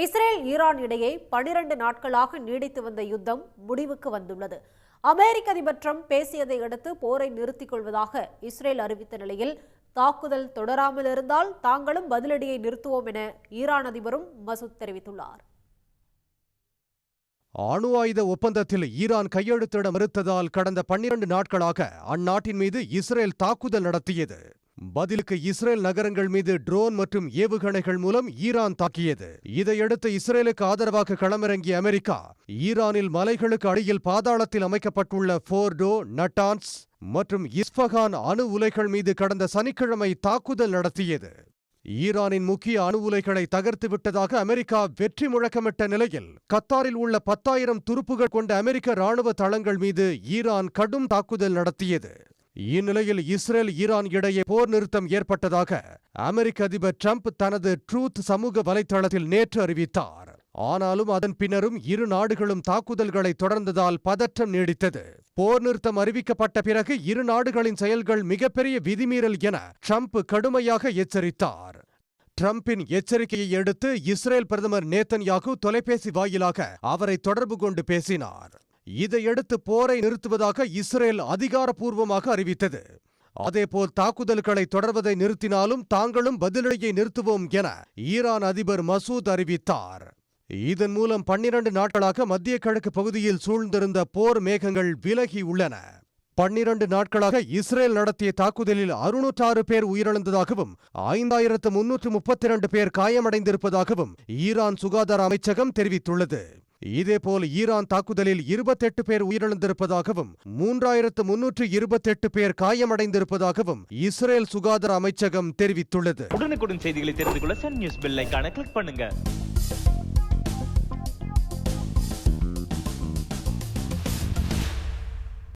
Israel Iran இடையே 12 நாட்களாக நீடித்து வந்த யுத்தம் முடிவுக்கு வந்துள்ளது. அமெரிக்க அதிபர் ட்ரம்ப் பேசியதை அடுத்து போரை நிறுத்திக் கொள்வதாக இஸ்ரேல் அறிவித்த நிலையில் தாக்குதல் தொடராமல் இருந்தால் தாங்களும் பதிலடியை நிறுத்துவோம் என ஈரான் அதிபரும் மசூத் தெரிவித்துள்ளார். அணு ஆயுத ஒப்பந்தத்தில் ஈரான் கையெழுத்திட மறுத்ததால் கடந்த 12 நாட்களாக அந்நாட்டின் மீது இஸ்ரேல் தாக்குதல் நடத்தியது. பதிலுக்கு இஸ்ரேல் நகரங்கள் மீது ட்ரோன் மற்றும் ஏவுகணைகள் மூலம் ஈரான் தாக்கியது. இதையடுத்து இஸ்ரேலுக்கு ஆதரவாக களமிறங்கிய அமெரிக்கா ஈரானில் மலைகளுக்கு அடியில் பாதாளத்தில் அமைக்கப்பட்டுள்ள ஃபோர்டோ, நட்டான்ஸ் மற்றும் இஸ்ஃபகான் அணு உலைகள் மீது கடந்த சனிக்கிழமை தாக்குதல் நடத்தியது. ஈரானின் முக்கிய அணு உலைகளை தகர்த்து விட்டதாக அமெரிக்கா வெற்றி முழக்கமிட்ட நிலையில் கத்தாரில் உள்ள 10,000 துருப்புகள் கொண்ட அமெரிக்க ராணுவ தளங்கள் மீது ஈரான் கடும் தாக்குதல் நடத்தியது. இந்நிலையில் இஸ்ரேல் ஈரான் இடையே போர் நிறுத்தம் ஏற்பட்டதாக அமெரிக்க அதிபர் ட்ரம்ப் தனது ட்ரூத் சமூக வலைதளத்தில் நேற்று அறிவித்தார். ஆனாலும் அதன் பின்னரும் இரு நாடுகளும் தாக்குதல்களை தொடர்ந்ததால் பதற்றம் நீடித்தது. போர் நிறுத்தம் அறிவிக்கப்பட்ட பிறகு இரு நாடுகளின் செயல்கள் மிகப்பெரிய விதிமீறல் என ட்ரம்ப் கடுமையாக எச்சரித்தார். ட்ரம்பின் எச்சரிக்கையை அடுத்து இஸ்ரேல் பிரதமர் நேத்தன்யாகு தொலைபேசி வாயிலாக அவரை தொடர்பு கொண்டு பேசினார். இதையடுத்து போரை நிறுத்துவதாக இஸ்ரேல் அதிகாரப்பூர்வமாக அறிவித்தது. அதேபோல் தாக்குதல்களை தொடர்வதை நிறுத்தினாலும் தாங்களும் பதிலடியை நிறுத்துவோம் என ஈரான் அதிபர் மசூத் அறிவித்தார். இதன் மூலம் 12 நாட்களாக மத்திய கிழக்கு பகுதியில் சூழ்ந்திருந்த போர் மேகங்கள் விலகி உள்ளன. 12 நாட்களாக இஸ்ரேல் நடத்திய தாக்குதலில் 606 பேர் உயிரிழந்ததாகவும் 5332 பேர் காயமடைந்திருப்பதாகவும் ஈரான் சுகாதார அமைச்சகம் தெரிவித்துள்ளது. இதேபோல் ஈரான் தாக்குதலில் 28 பேர் உயிரிழந்திருப்பதாகவும் 3328 பேர் காயமடைந்திருப்பதாகவும் இஸ்ரேல் சுகாதார அமைச்சகம் தெரிவித்துள்ளது. உடனுக்குடன் செய்திகளை தெரிந்து கொள்ள சன் நியூஸ் பெல் ஐகானை கிளிக் பண்ணுங்க.